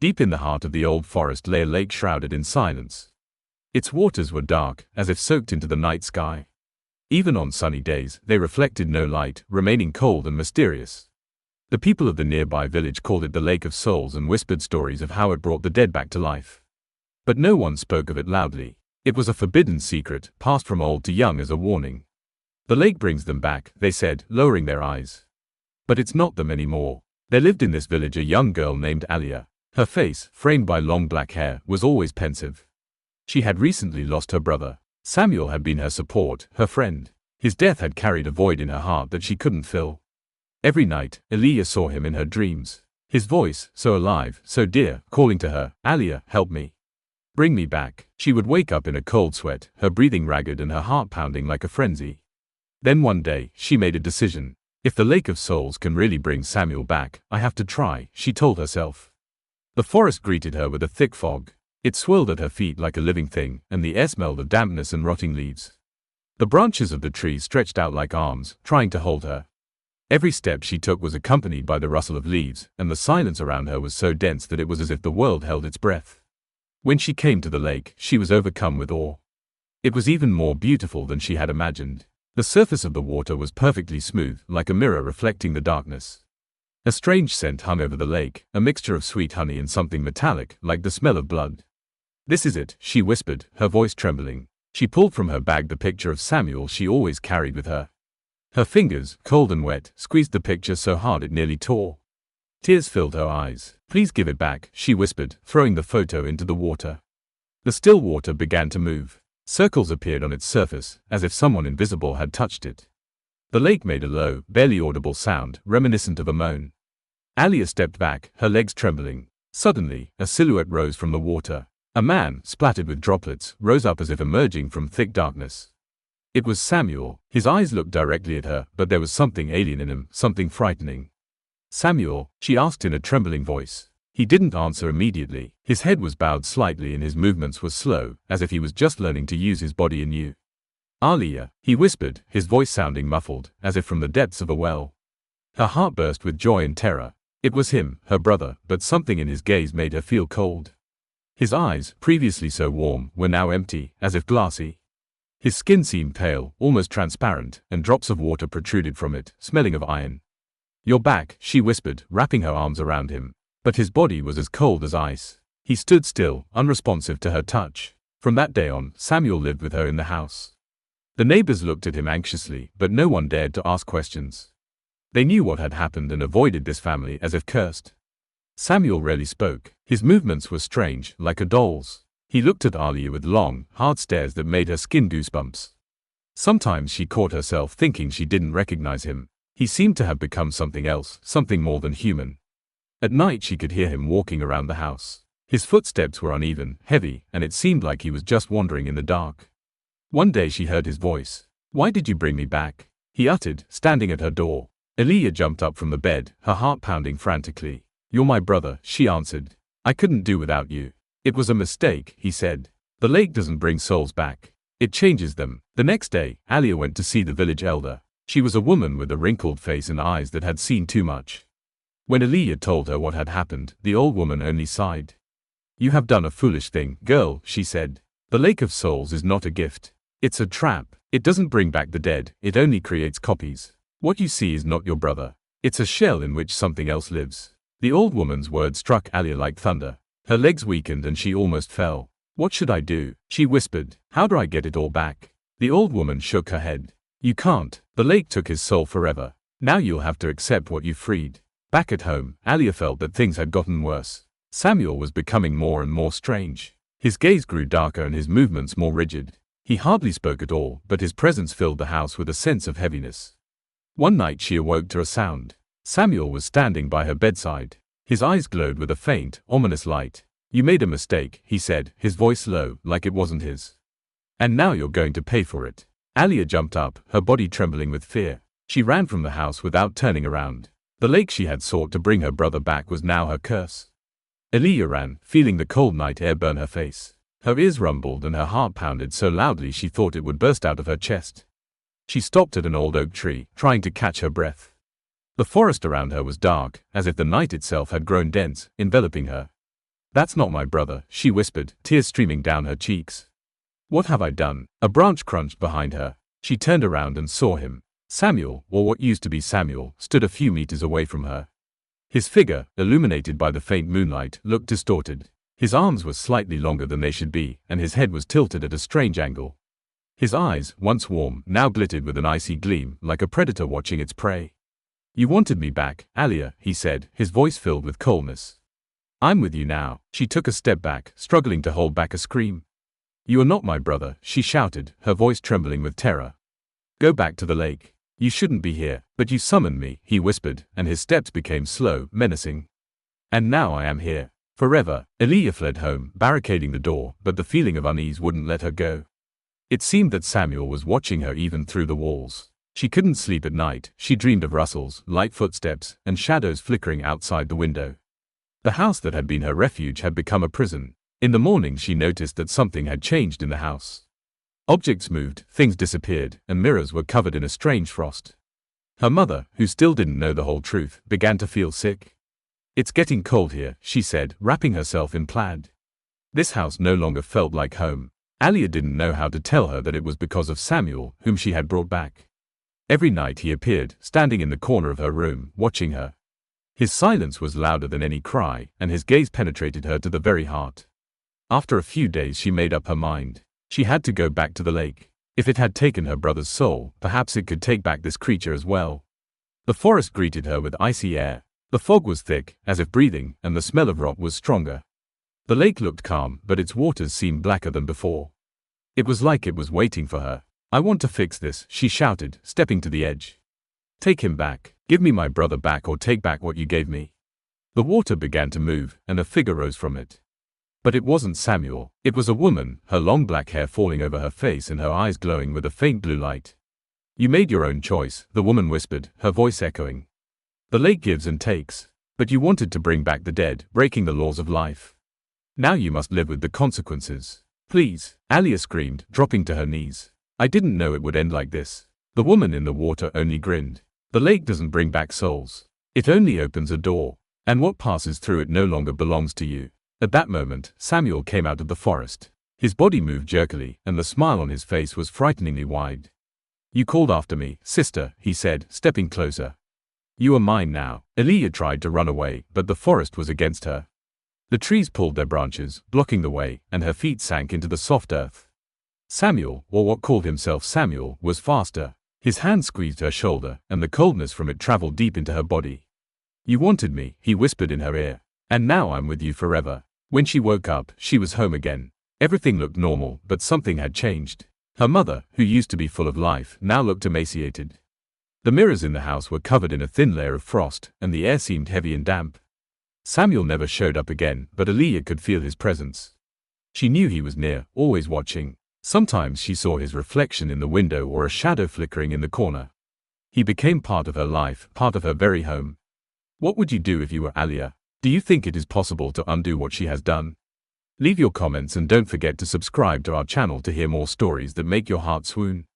Deep in the heart of the old forest lay a lake shrouded in silence. Its waters were dark, as if soaked into the night sky. Even on sunny days, they reflected no light, remaining cold and mysterious. The people of the nearby village called it the Lake of Souls and whispered stories of how it brought the dead back to life. But no one spoke of it loudly. It was a forbidden secret, passed from old to young as a warning. The lake brings them back, they said, lowering their eyes. But it's not them anymore. There lived in this village a young girl named Aaliya. Her face, framed by long black hair, was always pensive. She had recently lost her brother. Samuel had been her support, her friend. His death had carried a void in her heart that she couldn't fill. Every night, Aaliya saw him in her dreams. His voice, so alive, so dear, calling to her, "Aaliya, help me. Bring me back." She would wake up in a cold sweat, her breathing ragged and her heart pounding like a frenzy. Then one day, she made a decision. If the Lake of Souls can really bring Samuel back, I have to try, she told herself. The forest greeted her with a thick fog. It swirled at her feet like a living thing, and the air smelled of dampness and rotting leaves. The branches of the trees stretched out like arms, trying to hold her. Every step she took was accompanied by the rustle of leaves, and the silence around her was so dense that it was as if the world held its breath. When she came to the lake, she was overcome with awe. It was even more beautiful than she had imagined. The surface of the water was perfectly smooth, like a mirror reflecting the darkness. A strange scent hung over the lake, a mixture of sweet honey and something metallic, like the smell of blood. "This is it," she whispered, her voice trembling. She pulled from her bag the picture of Samuel she always carried with her. Her fingers, cold and wet, squeezed the picture so hard it nearly tore. Tears filled her eyes. "Please give it back," she whispered, throwing the photo into the water. The still water began to move. Circles appeared on its surface, as if someone invisible had touched it. The lake made a low, barely audible sound, reminiscent of a moan. Aaliya stepped back, her legs trembling. Suddenly, a silhouette rose from the water. A man, splattered with droplets, rose up as if emerging from thick darkness. It was Samuel. His eyes looked directly at her, but there was something alien in him, something frightening. "Samuel?" she asked in a trembling voice. He didn't answer immediately. His head was bowed slightly and his movements were slow, as if he was just learning to use his body anew. "Aaliya," he whispered, his voice sounding muffled, as if from the depths of a well. Her heart burst with joy and terror. It was him, her brother, but something in his gaze made her feel cold. His eyes, previously so warm, were now empty, as if glassy. His skin seemed pale, almost transparent, and drops of water protruded from it, smelling of iron. "You're back," she whispered, wrapping her arms around him. But his body was as cold as ice. He stood still, unresponsive to her touch. From that day on, Samuel lived with her in the house. The neighbors looked at him anxiously, but no one dared to ask questions. They knew what had happened and avoided this family as if cursed. Samuel rarely spoke. His movements were strange, like a doll's. He looked at Aaliya with long, hard stares that made her skin goosebumps. Sometimes she caught herself thinking she didn't recognize him. He seemed to have become something else, something more than human. At night she could hear him walking around the house. His footsteps were uneven, heavy, and it seemed like he was just wandering in the dark. One day she heard his voice. "Why did you bring me back?" he uttered, standing at her door. Aaliya jumped up from the bed, her heart pounding frantically. "You're my brother," she answered. "I couldn't do without you." "It was a mistake," he said. "The lake doesn't bring souls back. It changes them." The next day, Aaliya went to see the village elder. She was a woman with a wrinkled face and eyes that had seen too much. When Aaliya told her what had happened, the old woman only sighed. "You have done a foolish thing, girl," she said. "The Lake of Souls is not a gift. It's a trap. It doesn't bring back the dead, it only creates copies. What you see is not your brother. It's a shell in which something else lives." The old woman's words struck Aaliya like thunder. Her legs weakened and she almost fell. "What should I do?" she whispered. "How do I get it all back?" The old woman shook her head. "You can't. The lake took his soul forever. Now you'll have to accept what you freed." Back at home, Aaliya felt that things had gotten worse. Samuel was becoming more and more strange. His gaze grew darker and his movements more rigid. He hardly spoke at all, but his presence filled the house with a sense of heaviness. One night she awoke to a sound. Samuel was standing by her bedside. His eyes glowed with a faint, ominous light. "You made a mistake," he said, his voice low, like it wasn't his. "And now you're going to pay for it." Aaliya jumped up, her body trembling with fear. She ran from the house without turning around. The lake she had sought to bring her brother back was now her curse. Aaliya ran, feeling the cold night air burn her face. Her ears rumbled and her heart pounded so loudly she thought it would burst out of her chest. She stopped at an old oak tree, trying to catch her breath. The forest around her was dark, as if the night itself had grown dense, enveloping her. "That's not my brother," she whispered, tears streaming down her cheeks. "What have I done?" A branch crunched behind her. She turned around and saw him. Samuel, or what used to be Samuel, stood a few meters away from her. His figure, illuminated by the faint moonlight, looked distorted. His arms were slightly longer than they should be, and his head was tilted at a strange angle. His eyes, once warm, now glittered with an icy gleam, like a predator watching its prey. "You wanted me back, Aaliya," he said, his voice filled with coldness. "I'm with you now." She took a step back, struggling to hold back a scream. "You are not my brother," she shouted, her voice trembling with terror. "Go back to the lake. You shouldn't be here." "But you summoned me," he whispered, and his steps became slow, menacing. "And now I am here. Forever." Aaliya fled home, barricading the door, but the feeling of unease wouldn't let her go. It seemed that Samuel was watching her even through the walls. She couldn't sleep at night. She dreamed of rustles, light footsteps, and shadows flickering outside the window. The house that had been her refuge had become a prison. In the morning she noticed that something had changed in the house. Objects moved, things disappeared, and mirrors were covered in a strange frost. Her mother, who still didn't know the whole truth, began to feel sick. "It's getting cold here," she said, wrapping herself in plaid. This house no longer felt like home. Aaliya didn't know how to tell her that it was because of Samuel, whom she had brought back. Every night he appeared, standing in the corner of her room, watching her. His silence was louder than any cry, and his gaze penetrated her to the very heart. After a few days she made up her mind. She had to go back to the lake. If it had taken her brother's soul, perhaps it could take back this creature as well. The forest greeted her with icy air. The fog was thick, as if breathing, and the smell of rot was stronger. The lake looked calm, but its waters seemed blacker than before. It was like it was waiting for her. "I want to fix this," she shouted, stepping to the edge. "Take him back. Give me my brother back, or take back what you gave me." The water began to move, and a figure rose from it. But it wasn't Samuel. It was a woman, her long black hair falling over her face and her eyes glowing with a faint blue light. "You made your own choice," the woman whispered, her voice echoing. "The lake gives and takes. But you wanted to bring back the dead, breaking the laws of life. Now you must live with the consequences. Please," Aaliya screamed, dropping to her knees. "I didn't know it would end like this." The woman in the water only grinned. "The lake doesn't bring back souls. It only opens a door. And what passes through it no longer belongs to you." At that moment, Samuel came out of the forest. His body moved jerkily, and the smile on his face was frighteningly wide. "You called after me, sister," he said, stepping closer. "You are mine now." Aaliya tried to run away, but the forest was against her. The trees pulled their branches, blocking the way, and her feet sank into the soft earth. Samuel, or what called himself Samuel, was faster. His hand squeezed her shoulder, and the coldness from it traveled deep into her body. "You wanted me," he whispered in her ear. "And now I'm with you forever." When she woke up, she was home again. Everything looked normal, but something had changed. Her mother, who used to be full of life, now looked emaciated. The mirrors in the house were covered in a thin layer of frost, and the air seemed heavy and damp. Samuel never showed up again, but Aaliya could feel his presence. She knew he was near, always watching. Sometimes she saw his reflection in the window or a shadow flickering in the corner. He became part of her life, part of her very home. What would you do if you were Aaliya? Do you think it is possible to undo what she has done? Leave your comments and don't forget to subscribe to our channel to hear more stories that make your heart swoon.